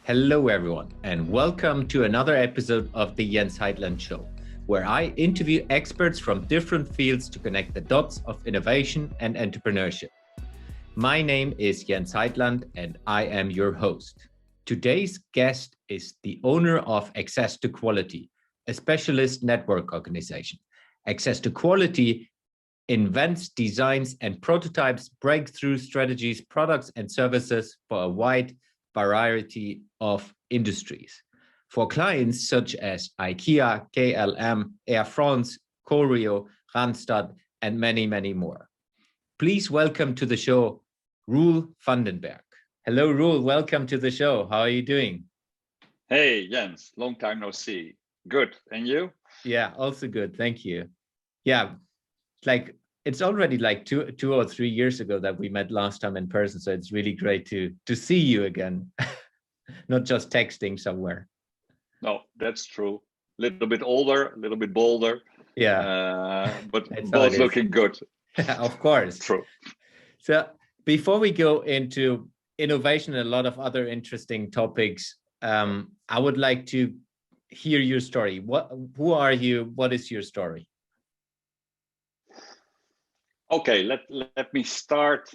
Hello, everyone, and welcome to another episode of the Jens Heitland Show, where I interview experts from different fields to connect the dots of innovation and entrepreneurship. My name is Jens Heitland, and I am your host. Today's guest is the owner of Access to Quality, a specialist network organization. Access to Quality invents, designs, and prototypes breakthrough strategies, products, and services for a wide variety of industries. For clients such as IKEA, KLM, Air France, Corio, Randstad, and many, many more. Please welcome to the show, Roel Vandenberg. Hello, Roel. Welcome to the show. How are you doing? Hey, Jens. Long time no see. Good. And you? Yeah, also good. Thank you. Yeah, it's already like two or 3 years ago that we met last time in person. So it's really great to see you again, not just texting somewhere. No, that's true. A little bit older, a little bit bolder. Yeah, but both looking good. Of course. True. So before we go into innovation and a lot of other interesting topics, I would like to hear your story. Who are you? What is your story? Okay, let me start,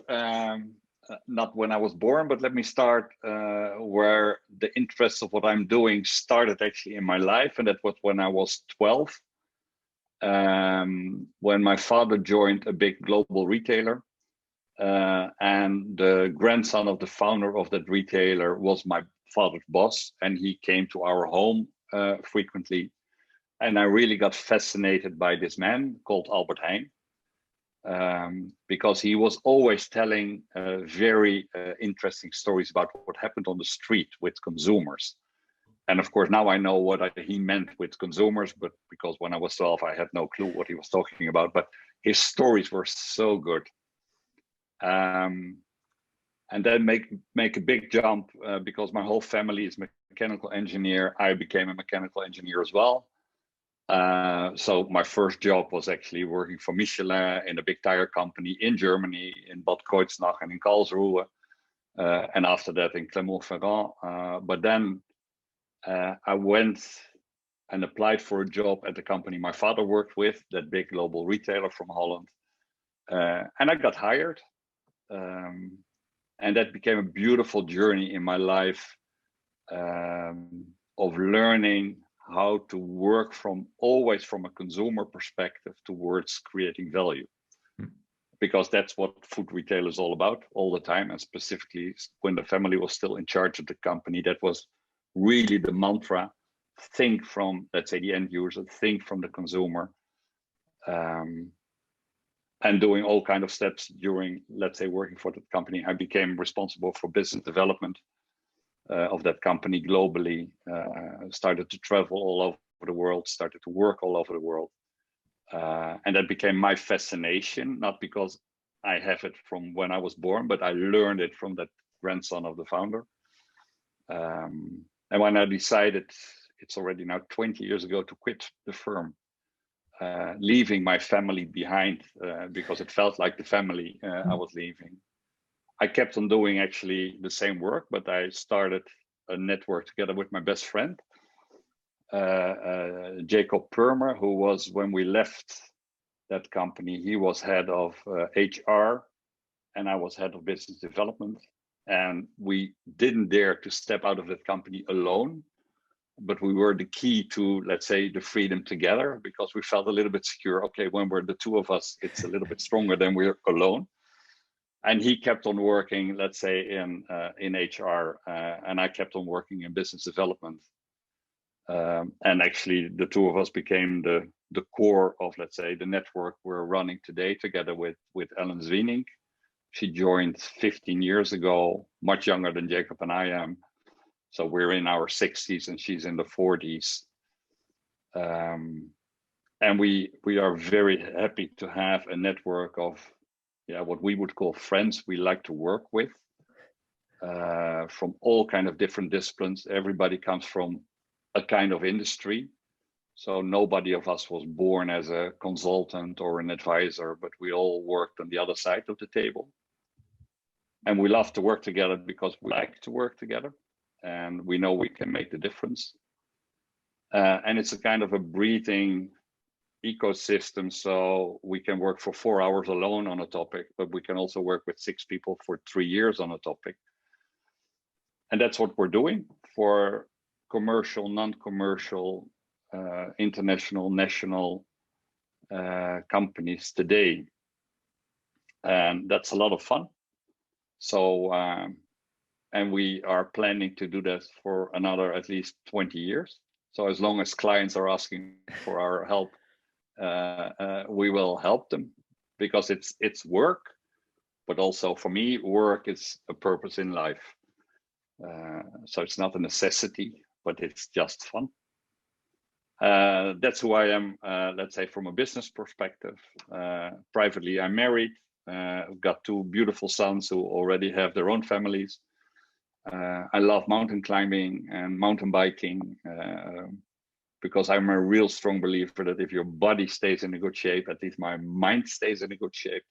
not when I was born, but let me start where the interest of what I'm doing started actually in my life. And that was when I was 12, when my father joined a big global retailer. And the grandson of the founder of that retailer was my father's boss. And he came to our home frequently. And I really got fascinated by this man called Albert Heijn. Because he was always telling very interesting stories about what happened on the street with consumers. And of course, now I know what he meant with consumers, but because when I was 12, I had no clue what he was talking about, but his stories were so good. And then make a big jump because my whole family is mechanical engineer. I became a mechanical engineer as well. So my first job was actually working for Michelin in a big tire company in Germany, in Bad Kreuznach and in Karlsruhe, and after that in Clermont-Ferrand. But then I went and applied for a job at the company my father worked with, that big global retailer from Holland, and I got hired. And that became a beautiful journey in my life of learning how to work always from a consumer perspective towards creating value. Because that's what food retail is all about all the time. And specifically when the family was still in charge of the company, that was really the mantra: think from, let's say, the end user, think from the consumer, and doing all kind of steps during, let's say, working for that company. I became responsible for business development of that company globally, started to travel all over the world, started to work all over the world. And that became my fascination, not because I have it from when I was born, but I learned it from that grandson of the founder. And when I decided, it's already now 20 years ago, to quit the firm, leaving my family behind, because it felt like the family I was leaving. I kept on doing actually the same work, but I started a network together with my best friend, Jacob Permer, who was, when we left that company, he was head of HR and I was head of business development. And we didn't dare to step out of that company alone, but we were the key to, let's say, the freedom together, because we felt a little bit secure. Okay, when we're the two of us, it's a little bit stronger than we're alone. And he kept on working, let's say, in HR, and I kept on working in business development. And actually, the two of us became the core of, let's say, the network we're running today, together with Ellen Zwiening. She joined 15 years ago, much younger than Jacob and I am. So we're in our 60s and she's in the 40s. And we are very happy to have a network of, what we would call friends we like to work with, from all kind of different disciplines. Everybody comes from a kind of industry. So nobody of us was born as a consultant or an advisor, but we all worked on the other side of the table. And we love to work together because we like to work together. and we know we can make the difference. And it's a kind of a breathing ecosystem, so we can work for 4 hours alone on a topic, but we can also work with 6 people for 3 years on a topic. And that's what we're doing for commercial, non-commercial, international, national companies today. And that's a lot of fun. So, and we are planning to do that for another at least 20 years. So as long as clients are asking for our help, we will help them, because it's work, but also for me, work is a purpose in life. So it's not a necessity, but it's just fun. That's who I am, let's say, from a business perspective. Privately, I'm married. I've got 2 beautiful sons who already have their own families. I love mountain climbing and mountain biking, because I'm a real strong believer that if your body stays in a good shape, at least my mind stays in a good shape.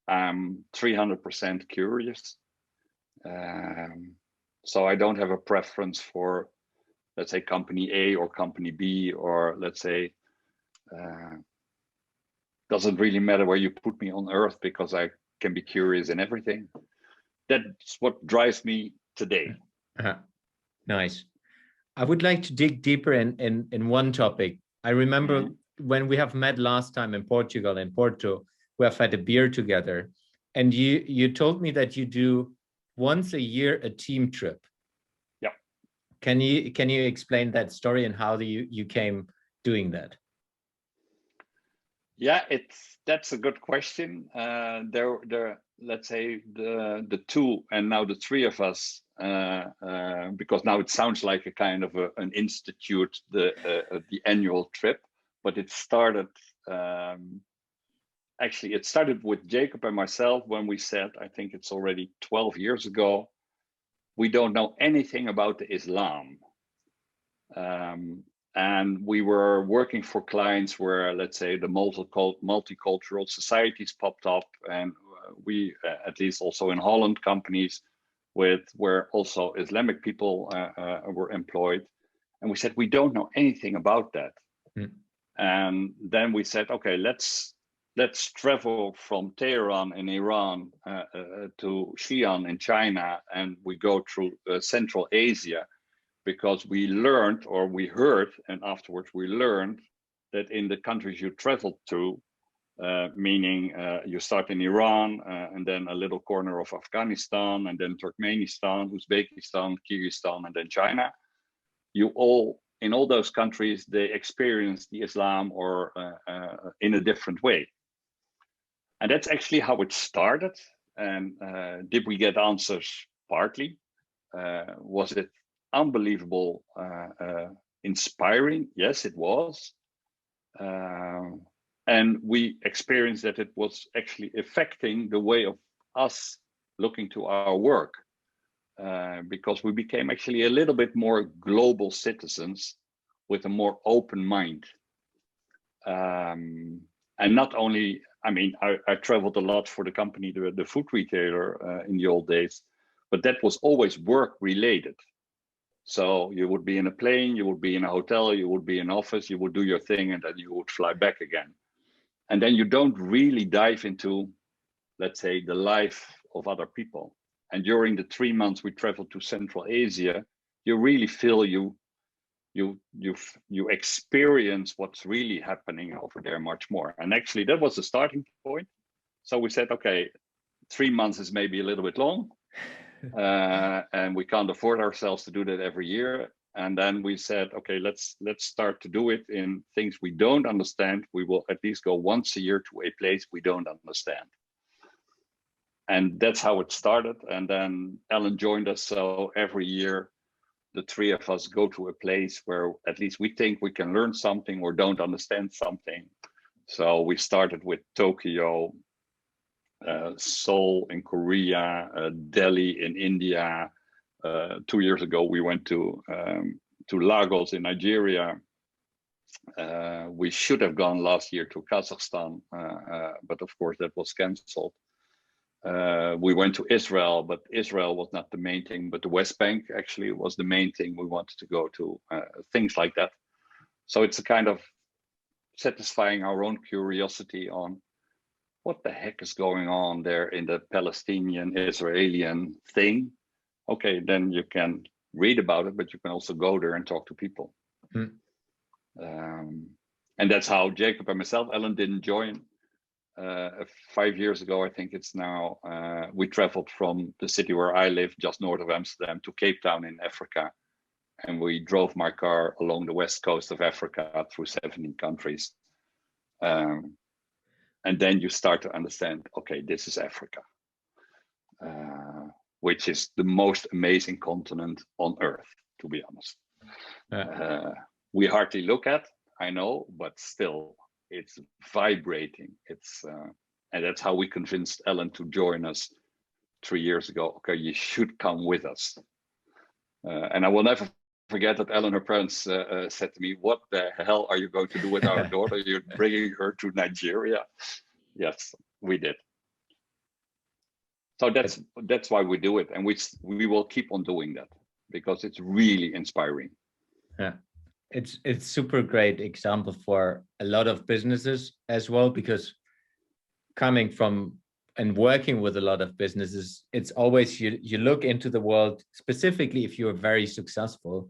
I'm 300% curious. So I don't have a preference for, let's say, company A or company B, or let's say, doesn't really matter where you put me on earth, because I can be curious in everything. That's what drives me today. Nice. I would like to dig deeper in one topic. I remember when we have met last time in Portugal, in Porto, we have had a beer together, and you told me that you do once a year a team trip. Yeah. Can you explain that story and how you came doing that? Yeah, that's a good question. Let's say the 2 and now the 3 of us, because now it sounds like a kind of an institute, the annual trip, but it started. Actually, it started with Jacob and myself when we said, I think it's already 12 years ago, we don't know anything about the Islam. And we were working for clients where, let's say, the multicultural societies popped up, and we, at least also in Holland, companies where also Islamic people were employed. And we said, we don't know anything about that. And then we said, okay, let's travel from Tehran in Iran to Xi'an in China, and we go through Central Asia. Because we learned, or we heard, and afterwards we learned that in the countries you travel to, meaning you start in Iran, and then a little corner of Afghanistan, and then Turkmenistan, Uzbekistan, Kyrgyzstan, and then China, in all those countries, they experience the Islam or in a different way. And that's actually how it started. And did we get answers? Partly. Was it unbelievable, inspiring? Yes, it was. And we experienced that it was actually affecting the way of us looking to our work, because we became actually a little bit more global citizens with a more open mind. And not only, I mean, I traveled a lot for the company, the food retailer in the old days, but that was always work related. So you would be in a plane, you would be in a hotel, you would be in office, you would do your thing, and then you would fly back again. And then you don't really dive into, let's say, the life of other people. And during the 3 months we traveled to Central Asia, you really feel you experience what's really happening over there much more. And actually that was the starting point. So we said, okay, 3 months is maybe a little bit long. And we can't afford ourselves to do that every year. And then we said, okay, let's start to do it in things we don't understand. We will at least go once a year to a place we don't understand. And that's how it started. And then Ellen joined us. So every year, the 3 of us go to a place where at least we think we can learn something or don't understand something. So we started with Tokyo, Seoul in Korea, Delhi in India. 2 years ago, we went to Lagos in Nigeria. We should have gone last year to Kazakhstan, but of course that was cancelled. We went to Israel, but Israel was not the main thing, but the West Bank actually was the main thing we wanted to go to, things like that. So it's a kind of satisfying our own curiosity on what the heck is going on there in the Palestinian-Israeli thing. Okay, then you can read about it, but you can also go there and talk to people. And that's how Jacob and myself, Ellen didn't join. 5 years ago, I think it's now, we traveled from the city where I live, just north of Amsterdam, to Cape Town in Africa. And we drove my car along the west coast of Africa through 17 countries. And then you start to understand, okay, this is Africa, which is the most amazing continent on earth, to be honest. We hardly look at, I know, but still, it's vibrating. It's and that's how we convinced Ellen to join us 3 years ago. Okay, you should come with us. And I will never forget that Ellen, her parents, said to me, "What the hell are you going to do with our daughter? You're bringing her to Nigeria." Yes, we did. So that's why we do it, and we will keep on doing that because it's really inspiring. Yeah. It's super great example for a lot of businesses as well, because coming from and working with a lot of businesses, it's always you look into the world, specifically if you're very successful,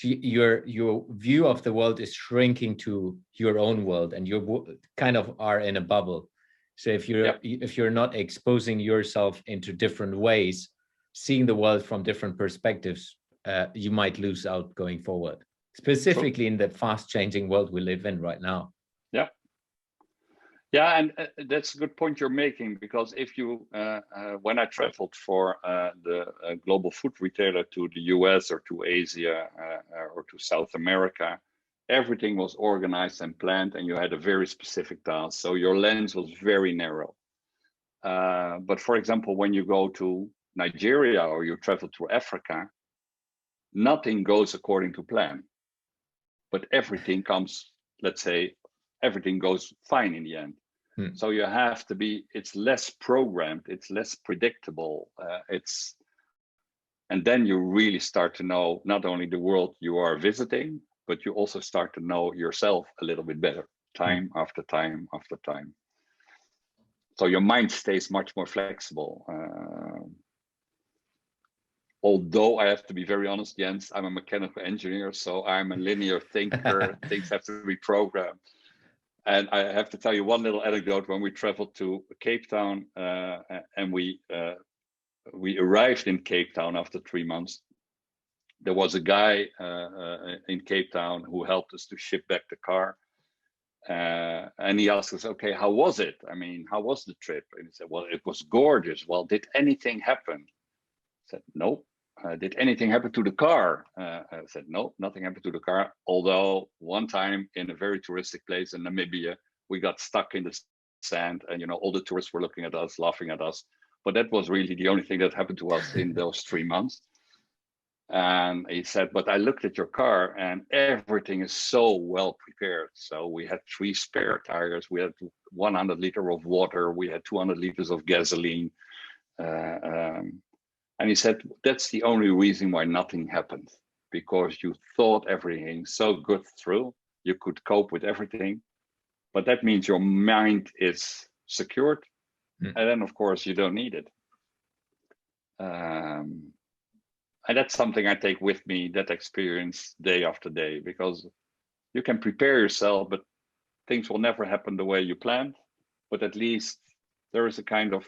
your view of the world is shrinking to your own world, and you kind of are in a bubble. So if you're not exposing yourself into different ways, seeing the world from different perspectives, you might lose out going forward. Specifically in the fast changing world we live in right now. Yeah, and that's a good point you're making, because if you, when I traveled for the global food retailer to the US or to Asia or to South America, everything was organized and planned, and you had a very specific task. So your lens was very narrow. But for example, when you go to Nigeria or you travel to Africa, nothing goes according to plan. But everything comes, let's say, everything goes fine in the end. So you have to be, it's less programmed, it's less predictable. And then you really start to know not only the world you are visiting, but you also start to know yourself a little bit better, time after time after time. So your mind stays much more flexible. Although I have to be very honest, Jens, I'm a mechanical engineer, so I'm a linear thinker. Things have to be programmed. And I have to tell you one little anecdote. When we traveled to Cape Town and we arrived in Cape Town after 3 months, there was a guy in Cape Town who helped us to ship back the car. And he asked us, okay, how was it? I mean, how was the trip? And he said, well, it was gorgeous. Well, did anything happen? I said, no. Did anything happen to the car? I said, no, nothing happened to the car. Although one time in a very touristic place in Namibia, we got stuck in the sand, and all the tourists were looking at us, laughing at us. But that was really the only thing that happened to us in those 3 months. And he said, but I looked at your car and everything is so well prepared. So we had 3 spare tires, we had 100 liters of water, we had 200 liters of gasoline. And he said, that's the only reason why nothing happened, because you thought everything so good through, you could cope with everything. But that means your mind is secured. And then, of course, you don't need it. And that's something I take with me, that experience day after day, because you can prepare yourself, but things will never happen the way you planned. But at least there is a kind of,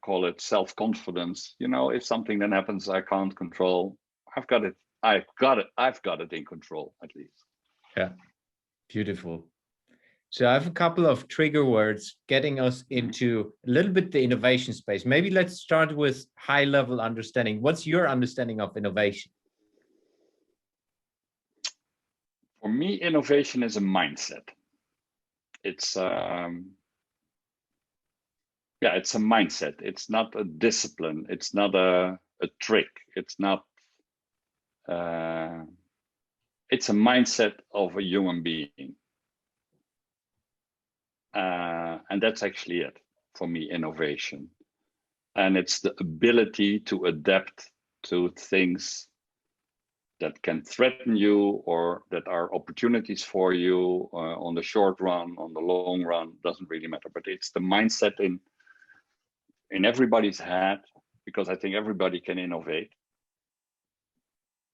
call it self-confidence. If something then happens I can't control, I've got it in control, at least. Yeah, beautiful. So I have a couple of trigger words getting us into a little bit the innovation space. Maybe let's start with high level understanding. What's your understanding of innovation? For me, innovation is a mindset. It's it's a mindset. It's not a discipline. It's not a trick. It's not. It's a mindset of a human being, and that's actually it. for me, innovation. And it's the ability to adapt to things that can threaten you or that are opportunities for you on the short run, on the long run, doesn't really matter. But it's the mindset in everybody's head, because I think everybody can innovate.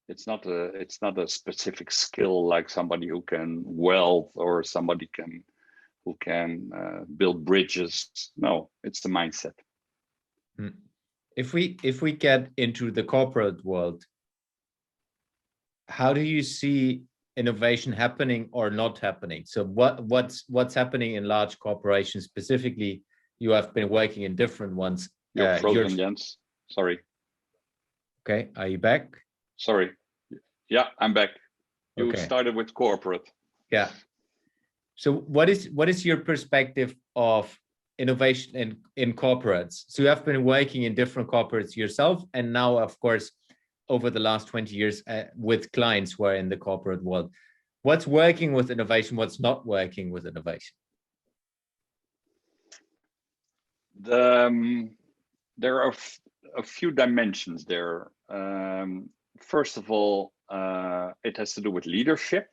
It's not a specific skill like somebody who can weld or somebody who can build bridges. No, it's the mindset. If we get into the corporate world, how do you see innovation happening or not happening? So what's happening in large corporations specifically? You have been working in different ones. You're frozen, Jens. Sorry. Okay, are you back? Sorry. Yeah, I'm back. You okay. Started with corporate. Yeah. So what is your perspective of innovation in corporates? So you have been working in different corporates yourself, and now, of course, over the last 20 years with clients who are in the corporate world. What's working with innovation? What's not working with innovation? There are a few dimensions there. First of all, it has to do with leadership.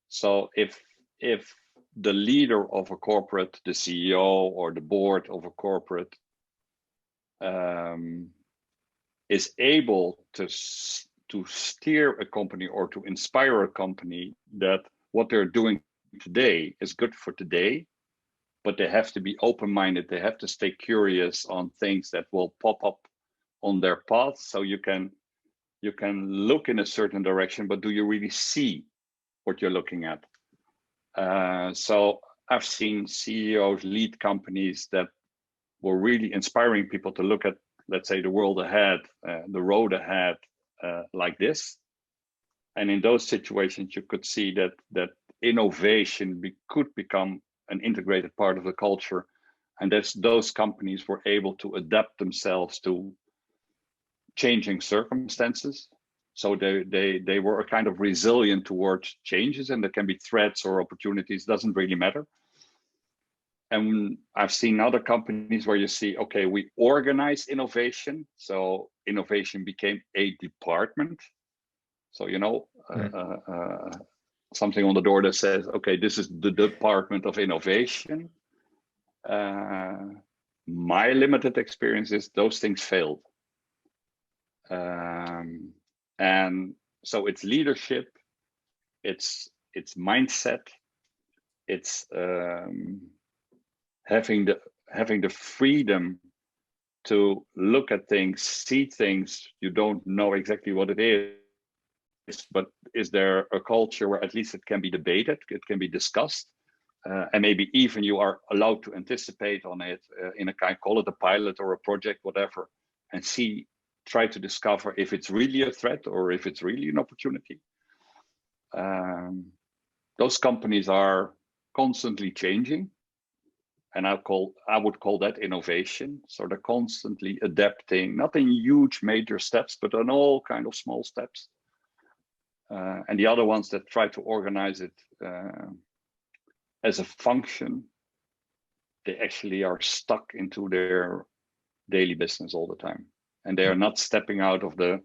So if the leader of a corporate, the CEO or the board of a corporate, is able to steer a company or to inspire a company that what they're doing today is good for today, but they have to be open-minded. They have to stay curious on things that will pop up on their path. So you can look in a certain direction, but do you really see what you're looking at? So I've seen CEOs lead companies that were really inspiring people to look at, let's say, the world ahead, the road ahead, like this. And in those situations, you could see that innovation could become an integrated part of the culture, and those companies were able to adapt themselves to changing circumstances. So they were a kind of resilient towards changes, and there can be threats or opportunities, doesn't really matter. And I've seen other companies where you see, okay, we organize innovation. So innovation became a department. So, something on the door that says, okay, this is the Department of Innovation. My limited experience is those things failed. And so it's leadership, it's mindset, it's having the freedom to look at things, see things. You don't know exactly what it is, but is there a culture where at least it can be debated, it can be discussed, and maybe even you are allowed to anticipate on it in a kind, call it a pilot or a project, whatever, and try to discover if it's really a threat or if it's really an opportunity. Those companies are constantly changing, and I would call that innovation. So they're constantly adapting, not in huge major steps, but on all kind of small steps. And the other ones that try to organize it as a function, they actually are stuck into their daily business all the time. And they are not stepping out of the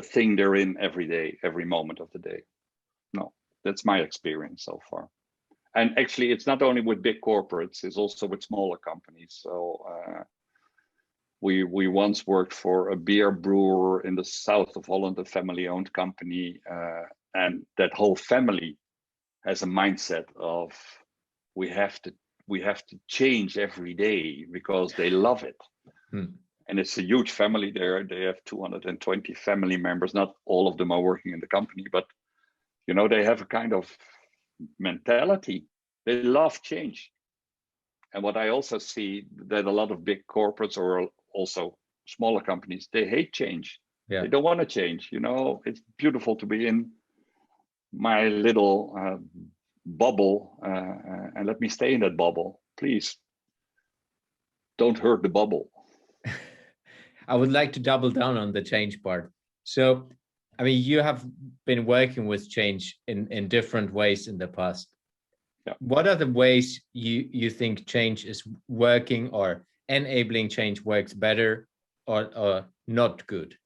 thing they're in every day, every moment of the day. No, that's my experience so far. And actually, it's not only with big corporates, it's also with smaller companies. So we once worked for a beer brewer in the south of Holland, a family-owned company. And that whole family has a mindset of we have to change every day because they love it. And it's a huge family there. They have 220 family members. Not all of them are working in the company, but they have a kind of mentality. They love change. And what I also see that a lot of big corporates or also smaller companies, they hate change. Yeah. They don't want to change. It's beautiful to be in my little bubble and let me stay in that bubble. Please don't hurt the bubble. I would like to double down on the change part. So, I mean, you have been working with change in different ways in the past. Yeah. What are the ways you think change is working, or enabling change works better or not good?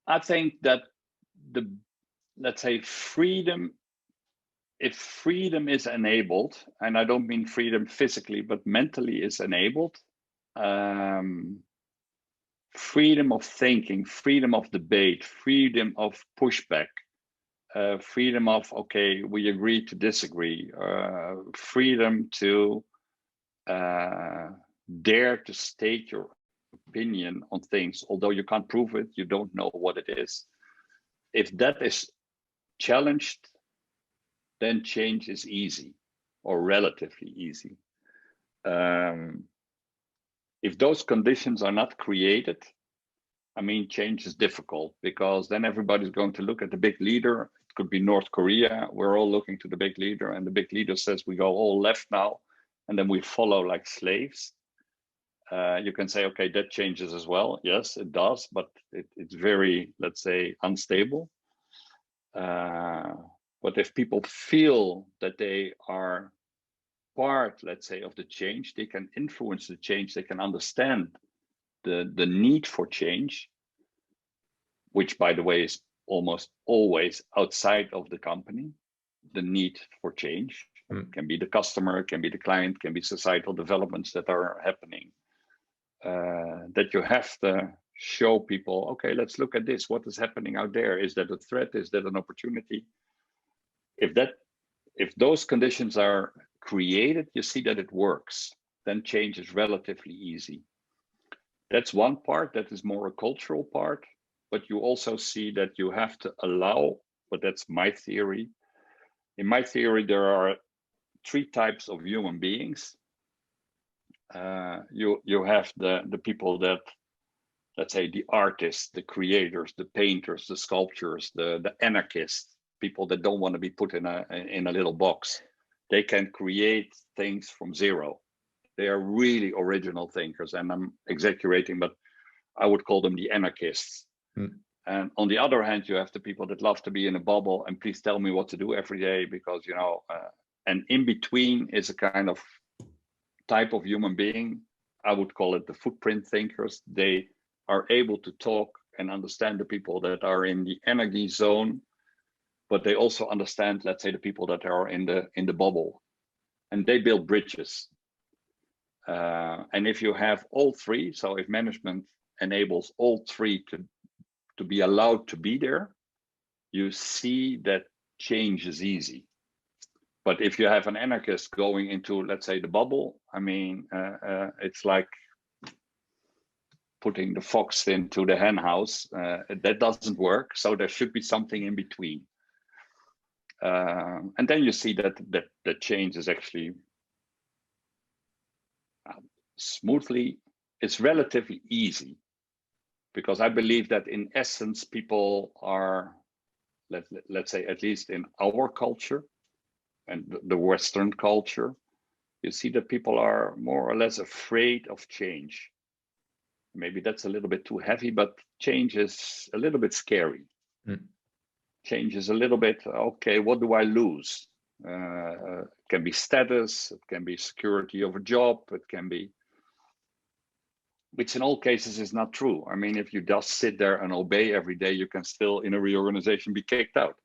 I think that let's say freedom, if freedom is enabled, and I don't mean freedom physically, but mentally is enabled, freedom of thinking, freedom of debate, freedom of pushback, freedom of, okay, we agree to disagree, freedom to dare to state your opinion on things, although you can't prove it, you don't know what it is. If that is challenged, then change is easy or relatively easy. If those conditions are not created, I mean, change is difficult, because then everybody's going to look at the big leader. It could be North Korea. We're all looking to the big leader, and the big leader says we go all left now, and then we follow like slaves. You can say, okay, that changes as well. Yes, it does, but it's very, let's say, unstable. But if people feel that they are part, let's say, of the change, they can influence the change, they can understand the need for change, which, by the way, is almost always outside of the company. The need for change can be the customer, can be the client, can be societal developments that are happening. That you have to show people, okay, let's look at this. What is happening out there? Is that a threat? Is that an opportunity? If those conditions are created, you see that it works. Then change is relatively easy. That's one part. That is more a cultural part. But you also see that you have to allow. But that's my theory. In my theory, there are 3 types of human beings. You have the people that, let's say, the artists, the creators, the painters, the sculptors, the anarchists, people that don't want to be put in a little box. They can create things from zero. They are really original thinkers, and I'm exaggerating, but I would call them the anarchists. And on the other hand, you have the people that love to be in a bubble and please tell me what to do every day, because and in between is a kind of type of human being. I would call it the footprint thinkers. They are able to talk and understand the people that are in the energy zone, but they also understand, let's say, the people that are in the bubble, and they build bridges. And if you have all 3, so if management enables all 3 to be allowed to be there, you see that change is easy. But if you have an anarchist going into, let's say, the bubble, I mean, it's like putting the fox into the hen house. That doesn't work. So there should be something in between. And then you see that change is actually smoothly. It's relatively easy, because I believe that in essence, people are, let's say, at least in our culture and the Western culture, you see that people are more or less afraid of change. Maybe that's a little bit too heavy, but change is a little bit scary. Change is a little bit, okay, what do I lose? It can be status, it can be security of a job, it can be, which in all cases is not true. I mean, if you just sit there and obey every day, you can still, in a reorganization, be kicked out.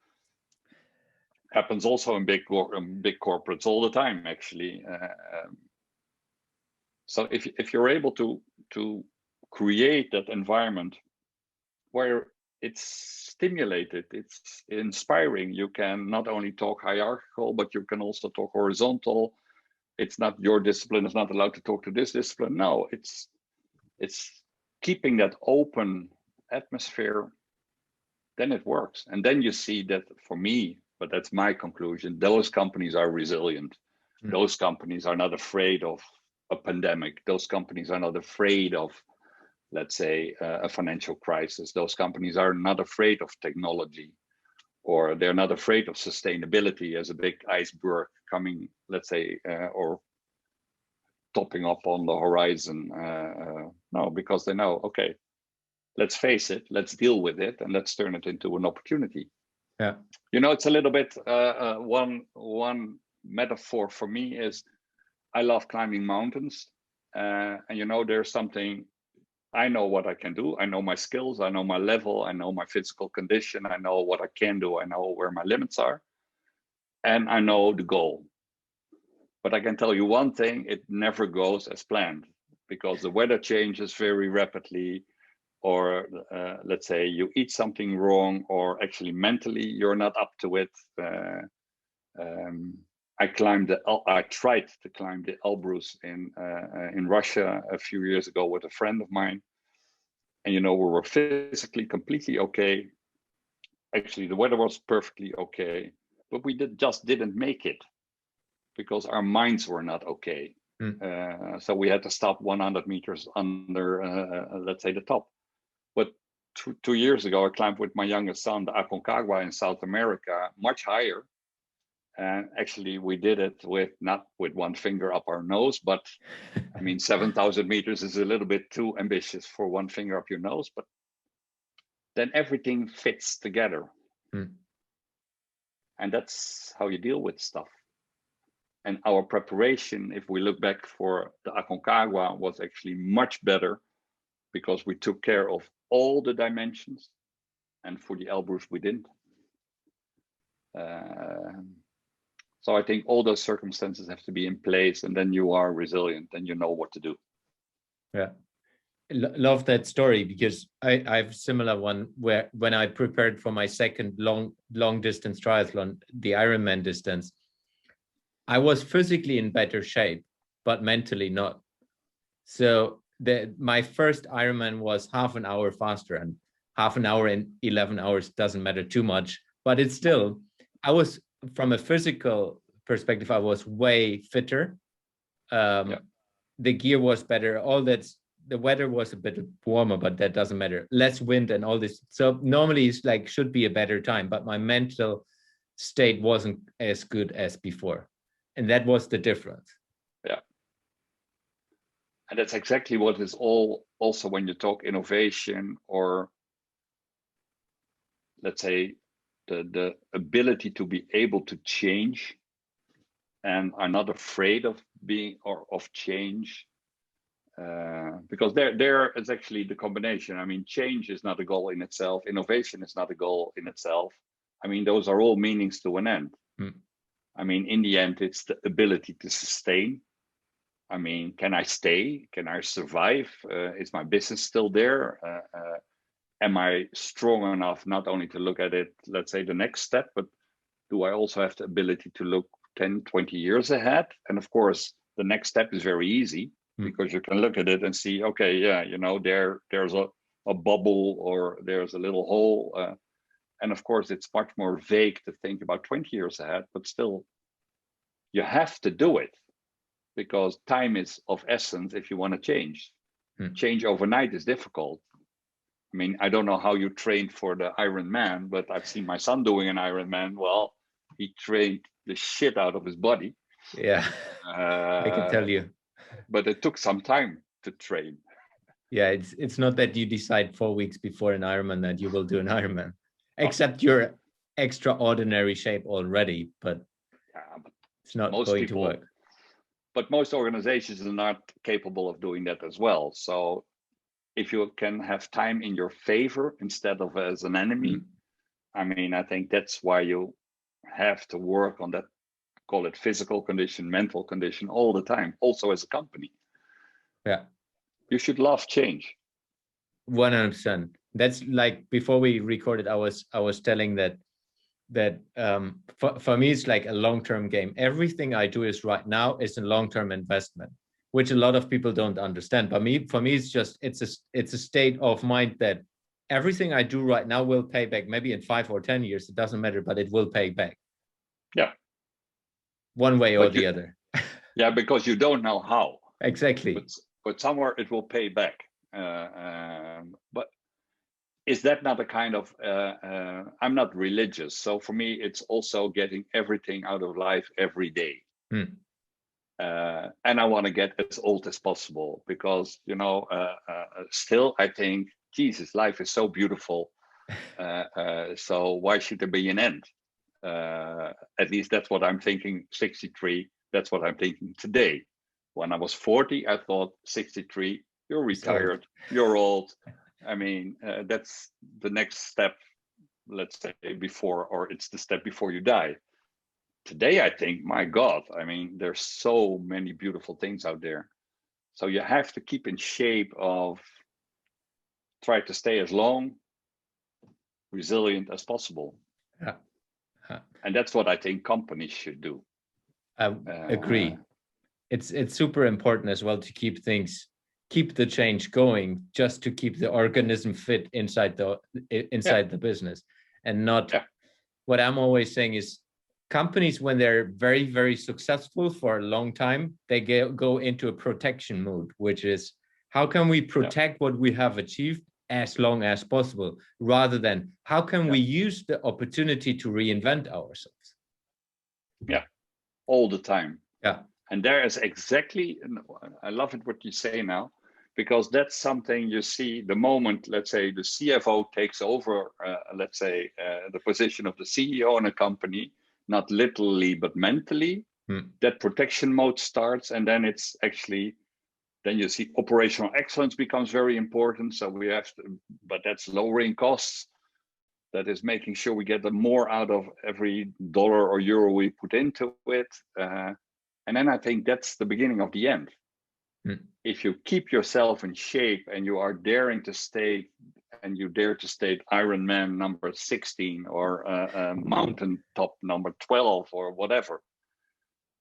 Happens also in big corporates all the time, actually. So if you're able to create that environment where it's stimulated, it's inspiring, you can not only talk hierarchical, but you can also talk horizontal. It's not your discipline is not allowed to talk to this discipline. No, it's keeping that open atmosphere. Then it works, and then you see that, for me, but that's my conclusion, those companies are resilient. Those companies are not afraid of a pandemic. Those companies are not afraid of, let's say, a financial crisis. Those companies are not afraid of technology, or they're not afraid of sustainability as a big iceberg coming, let's say, or topping up on the horizon. No, because they know, okay, let's face it, let's deal with it, and let's turn it into an opportunity. Yeah. It's a little bit one metaphor for me is I love climbing mountains, and there's something. I know what I can do. I know my skills. I know my level. I know my physical condition. I know what I can do. I know where my limits are, and I know the goal. But I can tell you one thing: it never goes as planned, because the weather changes very rapidly, or let's say you eat something wrong, or actually mentally you're not up to it. I tried to climb the Elbrus in Russia a few years ago with a friend of mine, and we were physically completely okay. Actually, the weather was perfectly okay, but we just didn't make it because our minds were not okay. So we had to stop 100 meters under, let's say, the top. But 2 years ago, I climbed with my youngest son the Aconcagua in South America, much higher. And actually, we did it not with one finger up our nose, but 7,000 meters is a little bit too ambitious for one finger up your nose. But then everything fits together. And that's how you deal with stuff. And our preparation, if we look back for the Aconcagua, was actually much better because we took care of all the dimensions. And for the Elbrus, we didn't. So I think all those circumstances have to be in place, and then you are resilient and you know what to do. Yeah. Love that story, because I have a similar one where when I prepared for my second long distance triathlon, the Ironman distance, I was physically in better shape, but mentally not. So my first Ironman was half an hour faster, and half an hour in 11 hours doesn't matter too much, but it's still, I was, from a physical perspective, I was way fitter. The gear was better. All that's, the weather was a bit warmer, but that doesn't matter. Less wind and all this. So normally it's like, should be a better time, but my mental state wasn't as good as before. And that was the difference. Yeah. And that's exactly what is all also when you talk innovation, or let's say the ability to be able to change and are not afraid of being or of change. Because there is actually the combination. Change is not a goal in itself. Innovation is not a goal in itself. Those are all meanings to an end. In the end, it's the ability to sustain. Can I stay? Can I survive? Is my business still there? Am I strong enough not only to look at it, let's say, the next step, but do I also have the ability to look 10, 20 years ahead? And of course, the next step is very easy, because you can look at it and see, okay, yeah, there's a bubble, or there's a little hole. And of course, it's much more vague to think about 20 years ahead, but still, you have to do it, because time is of essence if you want to change. Change overnight is difficult. I don't know how you trained for the Ironman, but I've seen my son doing an Ironman. Well, he trained the shit out of his body. Yeah, I can tell you. But it took some time to train. Yeah, it's not that you decide 4 weeks before an Ironman that you will do an Ironman, except you're extraordinary shape already, but it's not going to work. But most organizations are not capable of doing that as well. So if you can have time in your favor instead of as an enemy, I think that's why you have to work on that, call it physical condition, mental condition all the time, also as a company. Yeah. You should love change. 100%. That's like, before we recorded, I was telling that for me, it's like a long-term game. Everything I do is right now is a long-term investment, which a lot of people don't understand. But for me, it's just, it's a state of mind that everything I do right now will pay back. Maybe in 5 or 10 years, it doesn't matter, but it will pay back. Yeah. One way or the other. Yeah, because you don't know how. Exactly. But somewhere it will pay back. But is that not a kind of, I'm not religious. So for me, it's also getting everything out of life every day. And I want to get as old as possible, because, still, I think Jesus, life is so beautiful. So why should there be an end? At least that's what I'm thinking. 63. That's what I'm thinking today. When I was 40, I thought 63. You're retired. You're old. I mean, that's the next step. Let's say before, or it's the step before you die. Today, I think, my God, I mean, there's so many beautiful things out there. So you have to keep in shape of try to stay as long, resilient as possible. Yeah. And that's what I think companies should do. I agree. It's super important as well to keep the change going, just to keep the organism fit inside the business, and not. What I'm always saying is, companies, when they're very, very successful for a long time, they go into a protection mode, which is how can we protect what we have achieved as long as possible, rather than how can we use the opportunity to reinvent ourselves. Yeah, all the time. Yeah. And there is exactly, I love it what you say now, because that's something you see the moment, let's say, the CFO takes over, let's say, the position of the CEO in a company, not literally, but mentally, that protection mode starts. And then it's actually, then you see operational excellence becomes very important. So we have to, but that's lowering costs. That is making sure we get the more out of every dollar or euro we put into it. And then I think that's the beginning of the end. If you keep yourself in shape and you are daring to stay, and you dare to state Ironman number 16 or mountaintop number 12 or whatever,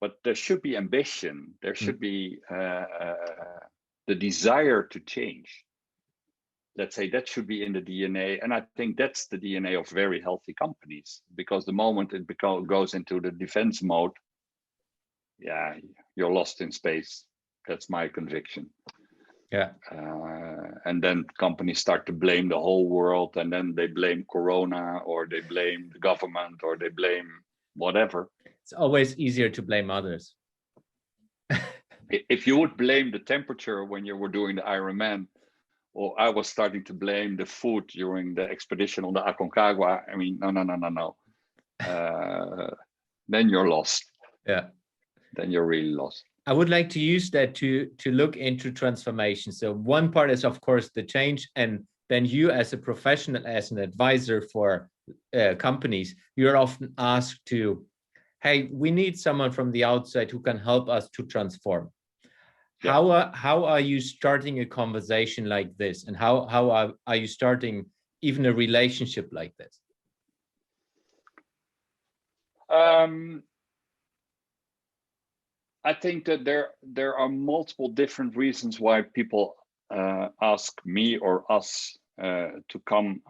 but there should be ambition. There should be the desire to change. Let's say that should be in the DNA. And I think that's the DNA of very healthy companies, because the moment it goes into the defense mode, you're lost in space. That's my conviction. Yeah. And then companies start to blame the whole world, and then they blame Corona, or they blame the government, or they blame whatever. It's always easier to blame others. If you would blame the temperature when you were doing the Ironman, or I was starting to blame the food during the expedition on the Aconcagua, I mean, no. Then you're lost. Yeah. Then you're really lost. I would like to use that to look into transformation. So one part is, of course, the change, and then you as a professional, as an advisor for companies, you're often asked to, hey, we need someone from the outside who can help us to transform. Yeah. How are you starting a conversation like this, and how are you starting even a relationship like this? I think that there are multiple different reasons why people ask me or us to come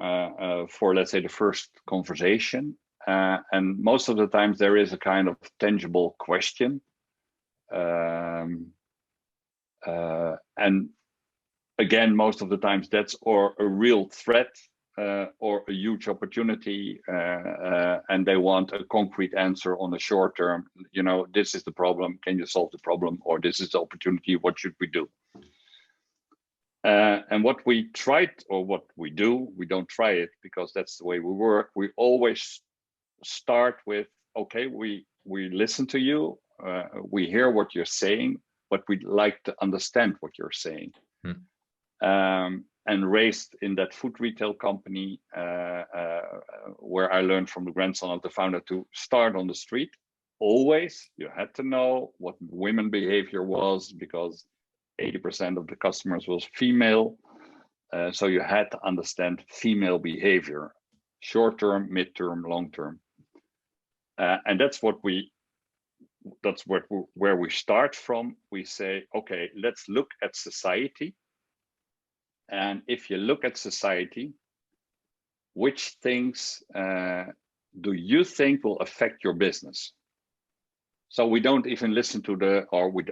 for, let's say, the first conversation. And most of the times there is a kind of tangible question. And again, most of the times that's or a real threat or a huge opportunity, and they want a concrete answer on the short term. You know, this is the problem. Can you solve the problem? Or this is the opportunity. What should we do? And what we tried, or what we do, we don't try it because that's the way we work. We always start with, okay, we listen to you. We hear what you're saying, but we'd like to understand what you're saying. And raised in that food retail company where I learned from the grandson of the founder to start on the street. Always, you had to know what women behavior was, because 80% of the customers was female. So you had to understand female behavior, short-term, mid-term, long-term. And that's where we start from. We say, okay, let's look at society. And if you look at society, which things do you think will affect your business? So we don't even listen to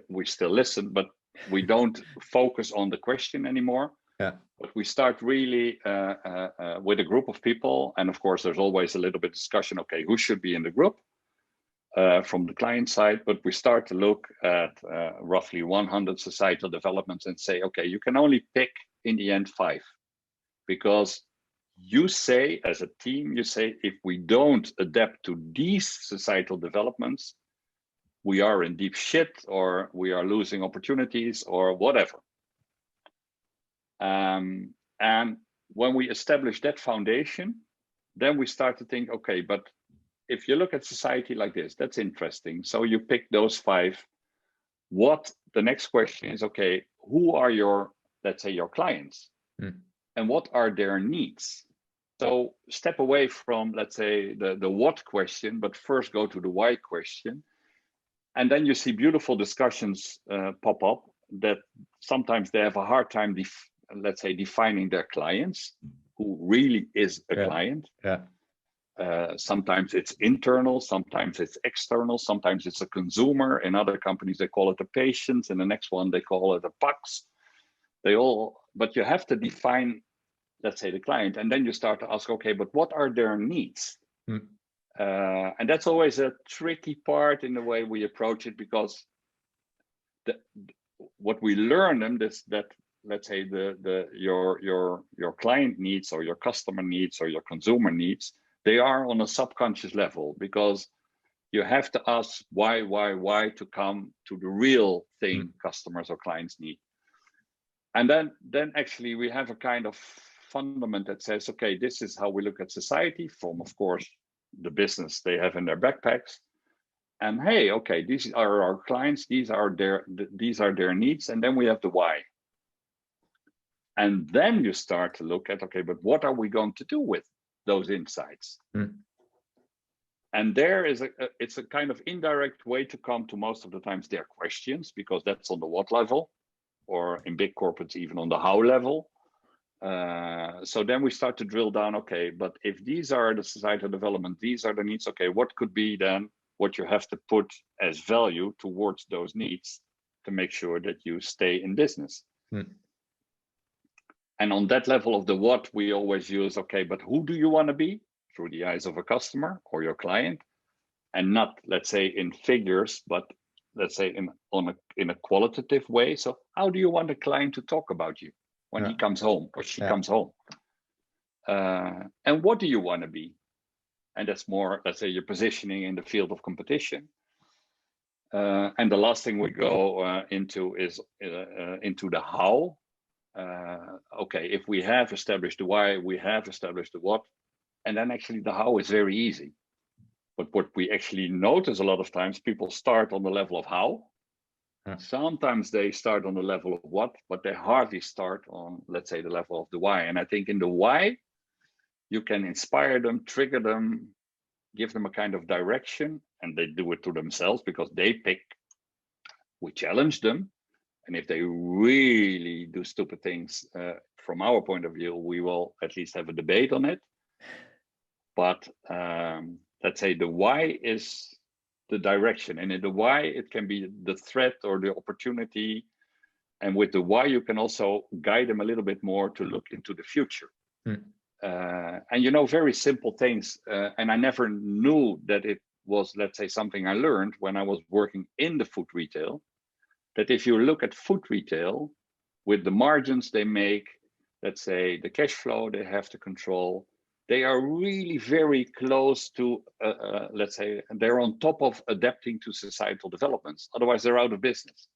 we still listen, but we don't focus on the question anymore. Yeah. But we start really with a group of people. And of course, there's always a little bit of discussion, okay, who should be in the group from the client side? But we start to look at roughly 100 societal developments and say, okay, you can only pick in the end 5. because you say, as a team, you say, if we don't adapt to these societal developments, we are in deep shit, or we are losing opportunities, or whatever. And when we establish that foundation, then we start to think, okay, but if you look at society like this, that's interesting. So you pick those 5. What the next question is, okay, who are your, let's say, your clients, and what are their needs? So step away from, let's say, the what question, but first go to the why question. And then you see beautiful discussions pop up that sometimes they have a hard time, let's say, defining their clients, who really is a client. Sometimes it's internal, sometimes it's external, sometimes it's a consumer. In other companies, they call it a patient. In the next one, they call it a PAX. But you have to define, let's say, the client, and then you start to ask, okay, but what are their needs? And that's always a tricky part in the way we approach it, because what we learn them is that, let's say, your client needs, or your customer needs, or your consumer needs, they are on a subconscious level, because you have to ask why to come to the real thing customers or clients need. And then actually we have a kind of fundament that says, okay, this is how we look at society from, of course, the business they have in their backpacks. And hey, okay, these are our clients, these are their needs, and then we have the why. And then you start to look at, okay, but what are we going to do with those insights? And there is it's a kind of indirect way to come to, most of the times, their questions, because that's on the what level, or in big corporates, even on the how level. So then we start to drill down, okay, but if these are the societal development, these are the needs, okay, what could be then what you have to put as value towards those needs to make sure that you stay in business? And on that level of the what, we always use, okay, but who do you want to be through the eyes of a customer or your client? And not, let's say, in figures, but let's say in a qualitative way. So how do you want the client to talk about you when he comes home or she comes home? And what do you want to be? And that's more, let's say, your positioning in the field of competition. And the last thing we go into is into the how. Okay, if we have established the why, we have established the what, and then actually the how is very easy. But what we actually notice a lot of times, people start on the level of how. Sometimes they start on the level of what, but they hardly start on, let's say, the level of the why. And I think in the why, you can inspire them, trigger them, give them a kind of direction, and they do it to themselves because they pick. We challenge them. And if they really do stupid things, from our point of view, we will at least have a debate on it. But let's say the why is the direction. And in the why, it can be the threat or the opportunity. And with the why, you can also guide them a little bit more to look into the future. And, very simple things. And I never knew that it was, let's say, something I learned when I was working in the food retail. That if you look at food retail, with the margins they make, let's say the cash flow they have to control, they are really very close to, let's say, they're on top of adapting to societal developments. Otherwise, they're out of business.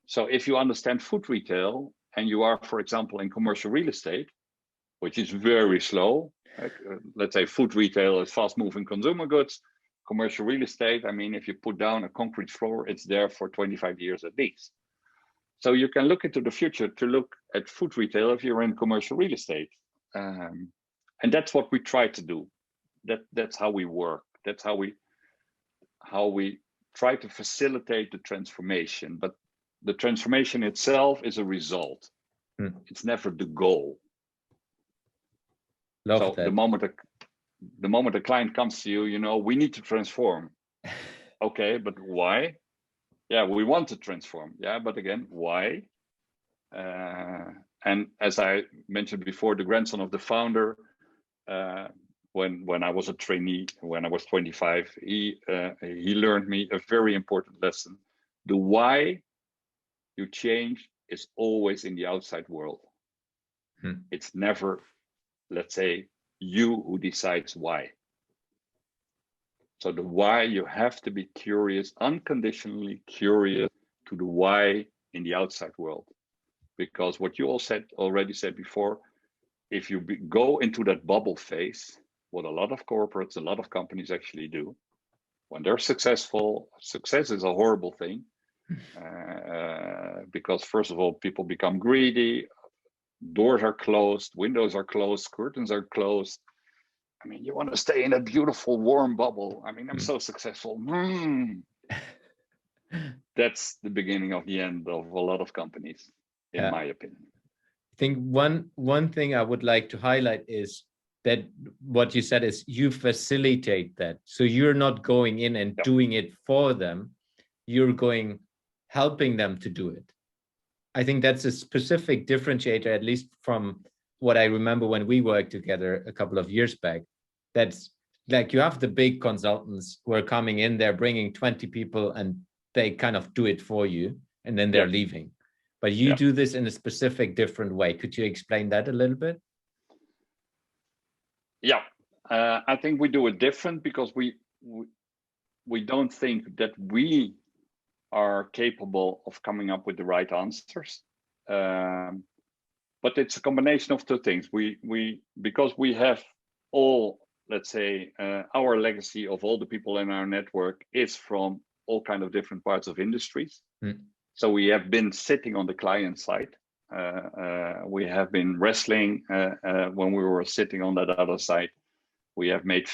So if you understand food retail and you are, for example, in commercial real estate, which is very slow, let's say food retail is fast-moving consumer goods. Commercial real estate, I mean, if you put down a concrete floor, it's there for 25 years at least. So you can look into the future to look at food retail if you're in commercial real estate. And that's what we try to do. That's how we work. That's how we try to facilitate the transformation. But the transformation itself is a result. It's never the goal. Love that. The moment a client comes to you, we need to transform. Okay, but why? Yeah, we want to transform. Yeah, but again, why? And as I mentioned before, the grandson of the founder, when I was a trainee, when I was 25, he learned me a very important lesson. The why you change is always in the outside world. It's never, let's say, you who decides why. So the why, you have to be curious, unconditionally curious to the why in the outside world. Because what you all already said before, if you go into that bubble phase, what a lot of corporates, a lot of companies actually do, when they're successful, success is a horrible thing. Because first of all, people become greedy, doors are closed, windows are closed, curtains are closed. I mean, you want to stay in a beautiful, warm bubble. I mean, I'm so successful. That's the beginning of the end of a lot of companies, in my opinion. I think one thing I would like to highlight is that what you said is you facilitate that. So you're not going in and doing it for them. You're helping them to do it. I think that's a specific differentiator, at least from what I remember when we worked together a couple of years back. That's like you have the big consultants who are coming in, they're bringing 20 people and they kind of do it for you and then they're leaving. But you do this in a specific different way. Could you explain that a little bit? Yeah, I think we do it different because we don't think that we are capable of coming up with the right answers. But it's a combination of two things. Because we have all, let's say, our legacy of all the people in our network is from all kind of different parts of industries. So we have been sitting on the client side. We have been wrestling when we were sitting on that other side. We have made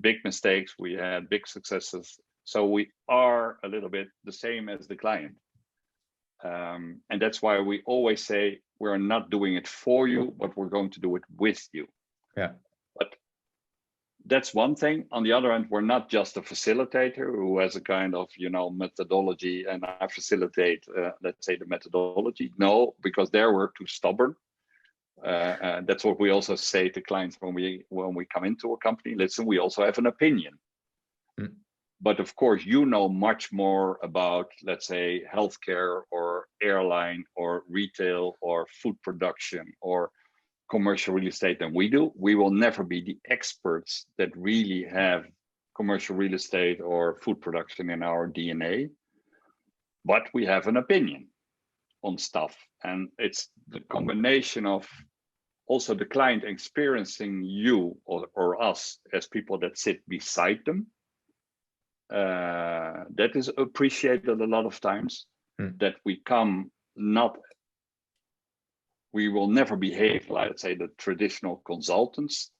big mistakes. We had big successes. So we are a little bit the same as the client. And that's why we always say we're not doing it for you, but we're going to do it with you. Yeah. But that's one thing. On the other hand, we're not just a facilitator who has a kind of, methodology and I facilitate, let's say, the methodology. No, because there we're too stubborn. That's what we also say to clients when we come into a company. Listen, we also have an opinion. But of course, you know much more about, let's say, healthcare or airline or retail or food production or commercial real estate than we do. We will never be the experts that really have commercial real estate or food production in our DNA, but we have an opinion on stuff. And it's the combination of also the client experiencing you or us as people that sit beside them. That is appreciated a lot of times, that we will never behave like, let's say, the traditional consultants,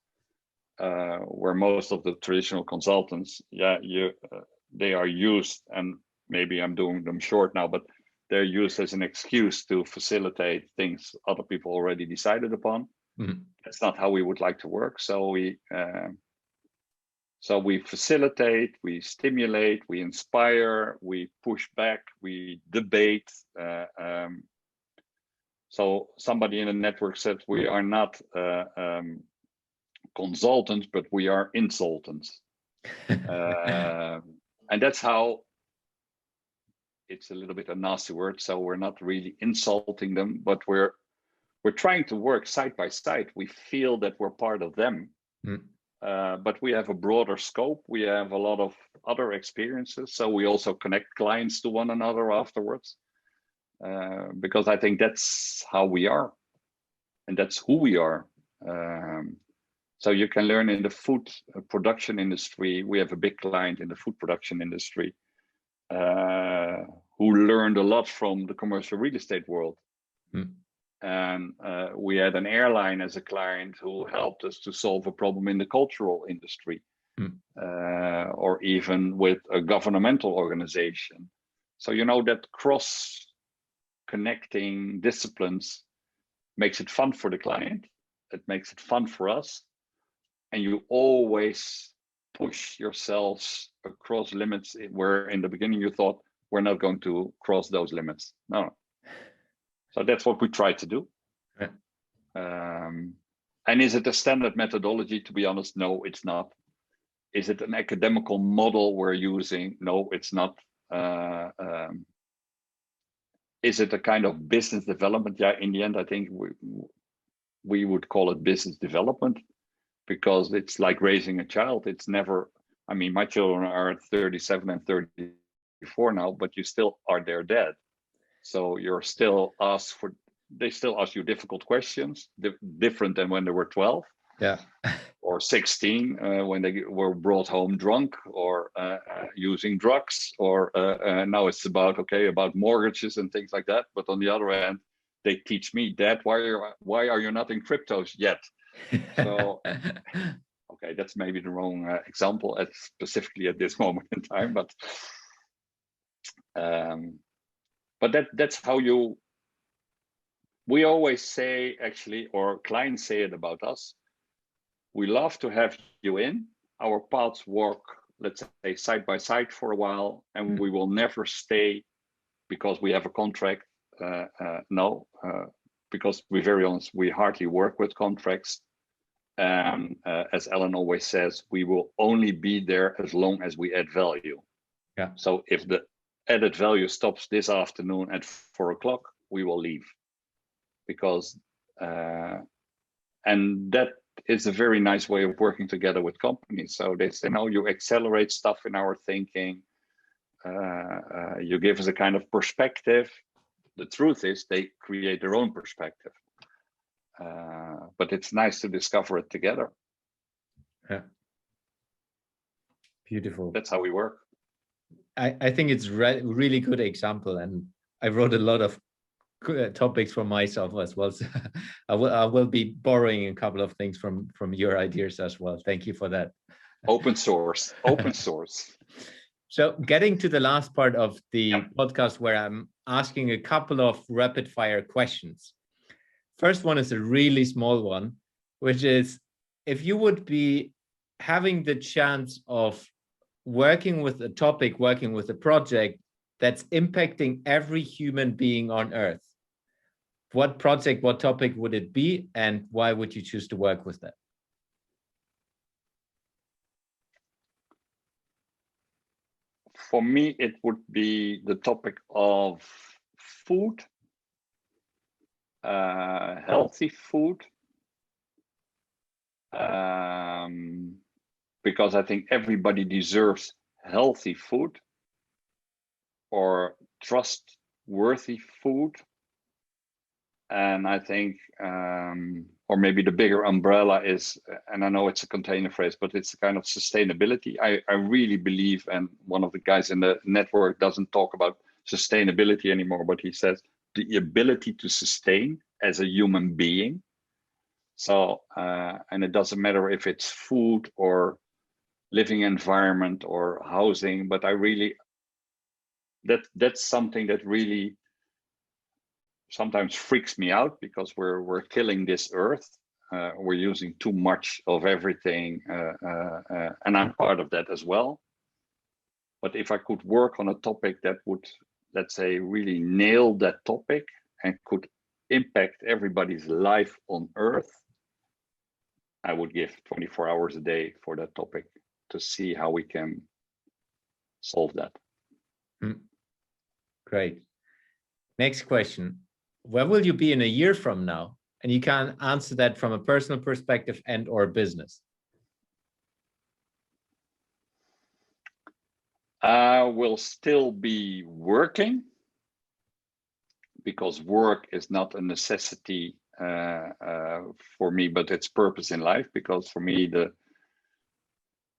where most of the traditional consultants, they are used, and maybe I'm doing them short now, but they're used as an excuse to facilitate things other people already decided upon. That's not how we would like to work. So we facilitate, we stimulate, we inspire, we push back, we debate. So somebody in the network said we are not consultants, but we are insultants. And that's how, it's a little bit a nasty word. So we're not really insulting them, but we're trying to work side by side. We feel that we're part of them. But we have a broader scope. We have a lot of other experiences. So we also connect clients to one another afterwards. Because I think that's how we are. And that's who we are. So you can learn in the food production industry. We have a big client in the food production industry who learned a lot from the commercial real estate world. And we had an airline as a client who helped us to solve a problem in the cultural industry, or even with a governmental organization. So, that cross-connecting disciplines makes it fun for the client. It makes it fun for us. And you always push yourselves across limits where in the beginning you thought we're not going to cross those limits. No. So that's what we try to do. Yeah. And is it a standard methodology? To be honest, no, it's not. Is it an academical model we're using? No, it's not. Is it a kind of business development? Yeah, in the end, I think we would call it business development, because it's like raising a child. It's never, I mean, my children are 37 and 34 now, but you still are their dad. So you're still asked for, they still ask you difficult questions, different than when they were 12. Yeah. Or 16, when they were brought home drunk, or using drugs, or now it's about mortgages and things like that. But on the other hand, they teach me, Dad, why are you not in cryptos yet? So okay, that's maybe the wrong example specifically at this moment in time, but that's how you. We always say, actually, or clients say it about us. We love to have you in. Our paths walk, let's say, side by side for a while, and we will never stay because we have a contract. No, because we're very honest, we hardly work with contracts. As Alan always says, we will only be there as long as we add value. Yeah. So if the added value stops this afternoon at 4 o'clock, we will leave. Because, and that is a very nice way of working together with companies. So they say, no, you accelerate stuff in our thinking. You give us a kind of perspective. The truth is they create their own perspective. But it's nice to discover it together. Yeah. Beautiful. That's how we work. I think it's really good example, and I wrote a lot of topics for myself as well. So I will be borrowing a couple of things from your ideas as well. Thank you for that. Open source. So getting to the last part of the podcast, where I'm asking a couple of rapid fire questions. First one is a really small one, which is, if you would be having the chance of working with a topic, working with a project that's impacting every human being on Earth, what project, what topic would it be, and why would you choose to work with that? For me, it would be the topic of food, healthy food, because I think everybody deserves healthy food or trustworthy food. And I think, or maybe the bigger umbrella is, and I know it's a container phrase, but it's a kind of sustainability. I really believe, and one of the guys in the network doesn't talk about sustainability anymore, but he says the ability to sustain as a human being. So, and it doesn't matter if it's food or living environment or housing, but I really, that's something that really sometimes freaks me out, because we're killing this earth. We're using too much of everything, and I'm part of that as well. But if I could work on a topic that would, let's say, really nail that topic and could impact everybody's life on earth, I would give 24 hours a day for that topic to see how we can solve that. Great. Next question. Where will you be in a year from now? And you can answer that from a personal perspective and or business. We'll still be working, because work is not a necessity for me, but it's purpose in life. Because for me, the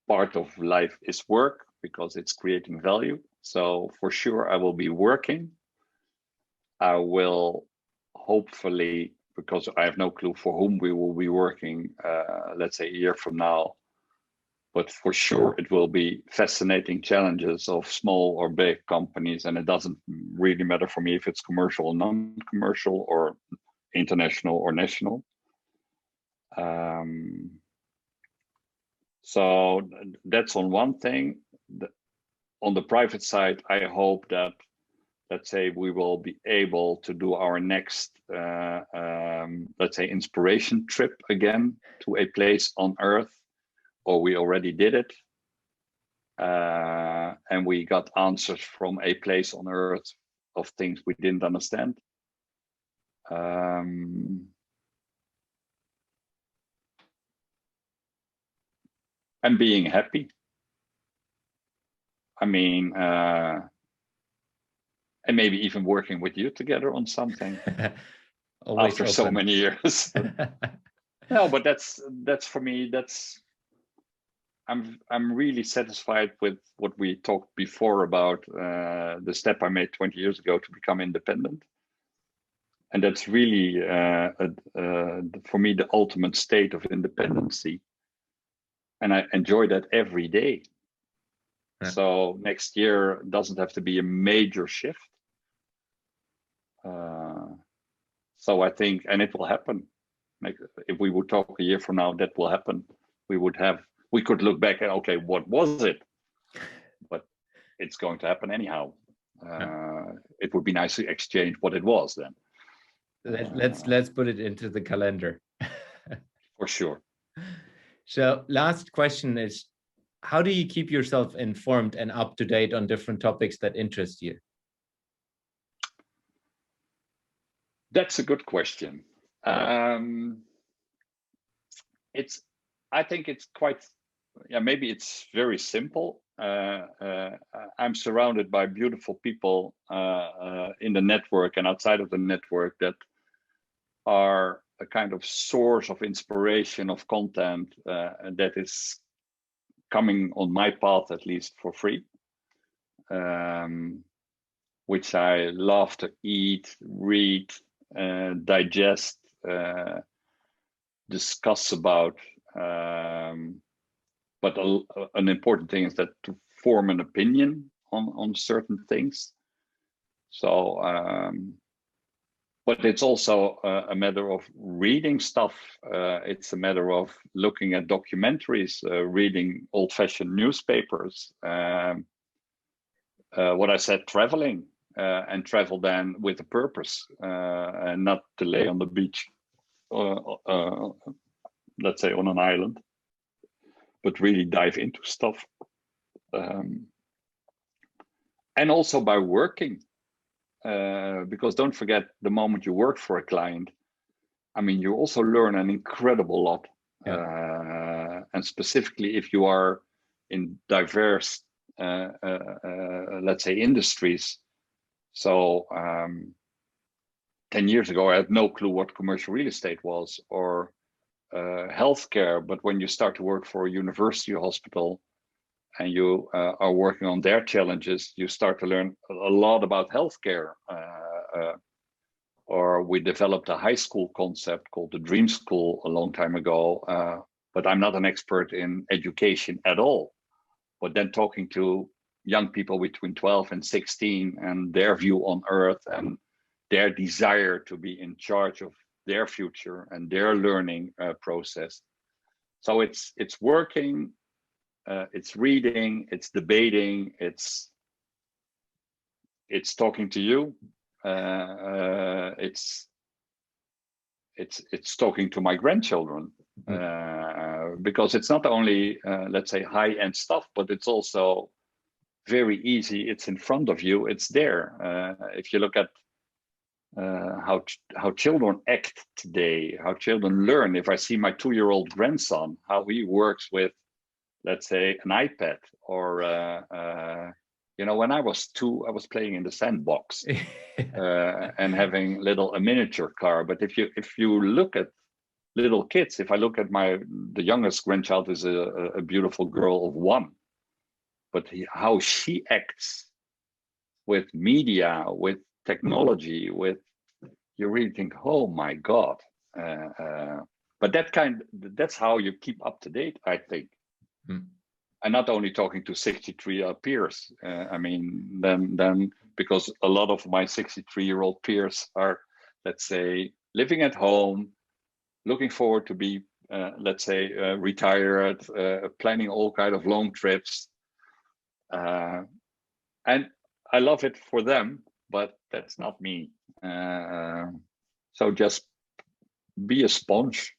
part of life is work, because it's creating value. So for sure, I will be working. I will hopefully, because I have no clue for whom we will be working, let's say a year from now, but for sure it will be fascinating challenges of small or big companies. And it doesn't really matter for me if it's commercial or non-commercial or international or national. So that's on one thing. On the private side, I hope that, let's say, we will be able to do our next, let's say, inspiration trip again to a place on Earth, or we already did it. And we got answers from a place on Earth of things we didn't understand. and being happy. I mean, and maybe even working with you together on something after open. so many years. No, but that's for me. I'm really satisfied with what we talked before about the step I made 20 years ago to become independent, and that's really for me the ultimate state of independency, and I enjoy that every day. Yeah. So next year doesn't have to be a major shift. So I think, and it will happen. Like if we would talk a year from now, that will happen. We could look back and okay, what was it? But it's going to happen anyhow. It would be nice to exchange what it was then. Let's put it into the calendar. For sure. So last question is, how do you keep yourself informed and up to date on different topics that interest you? That's a good question. I think it's quite, maybe it's very simple. I'm surrounded by beautiful people in the network and outside of the network that are a kind of source of inspiration, of content that is coming on my path, at least for free, which I love to eat, read, digest, discuss about. But an important thing is that to form an opinion on certain things. So, but it's also a matter of reading stuff. It's a matter of looking at documentaries, reading old-fashioned newspapers. What I said, traveling, and travel then with a purpose, and not to lay on the beach, let's say on an island, but really dive into stuff. And also by working, because don't forget, the moment you work for a client, I mean, you also learn an incredible lot. Yeah. And specifically if you are in diverse, let's say, industries. So 10 years ago, I had no clue what commercial real estate was or healthcare. But when you start to work for a university hospital and you are working on their challenges, you start to learn a lot about healthcare. Or we developed a high school concept called the Dream School a long time ago. But I'm not an expert in education at all. But then talking to young people between 12 and 16 and their view on Earth and their desire to be in charge of their future and their learning process. So it's working, it's reading, it's debating, it's talking to you, it's talking to my grandchildren, because it's not only let's say high-end stuff, but it's also very easy. It's in front of you. It's there. If you look at how children act today, how children learn. If I see my 2-year-old grandson, how he works with, let's say, an iPad, or when I was 2, I was playing in the sandbox and having a miniature car. But if you look at little kids, if I look at the youngest grandchild is a beautiful girl of 1, but how she acts with media, with technology, you really think, oh my God. But that's how you keep up to date, I think. And not only talking to 63 peers. I mean, then because a lot of my 63-year-old peers are, let's say, living at home, looking forward to be, let's say, retired, planning all kind of long trips. And I love it for them, but that's not me. So just be a sponge.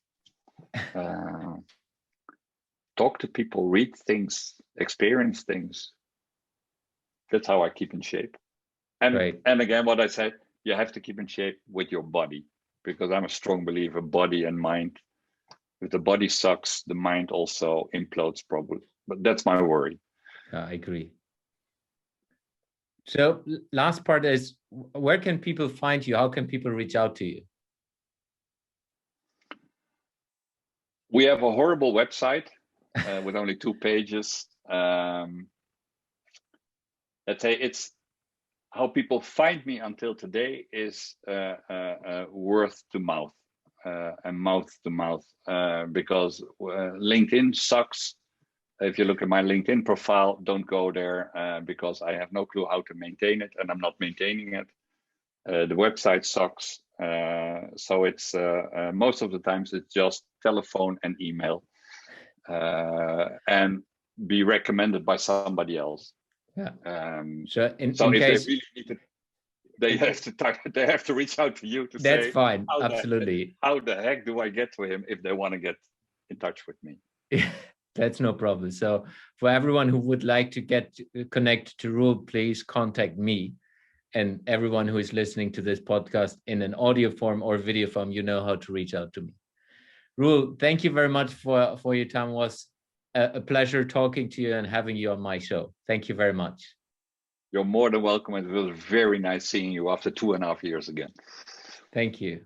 Talk to people, read things, experience things. That's how I keep in shape. And again, what I said, you have to keep in shape with your body, because I'm a strong believer, body and mind if the body sucks, the mind also implodes probably. But that's my worry. I agree. So last part is, where can people find you? How can people reach out to you? We have a horrible website with only 2 pages. Let's say it's how people find me until today is word to mouth and mouth to mouth, because LinkedIn sucks. If you look at my LinkedIn profile, don't go there because I have no clue how to maintain it, and I'm not maintaining it. The website sucks. So it's most of the times it's just telephone and email, and be recommended by somebody else. Yeah. So if they really need to, they have to reach out to you to say. That's fine. Absolutely. How the heck do I get to him if they want to get in touch with me? That's no problem. So for everyone who would like to get connected to Roel, please contact me. And everyone who is listening to this podcast in an audio form or video form, you know how to reach out to me. Roel, thank you very much for your time. It was a pleasure talking to you and having you on my show. Thank you very much. You're more than welcome. It was very nice seeing you after 2.5 years again. Thank you.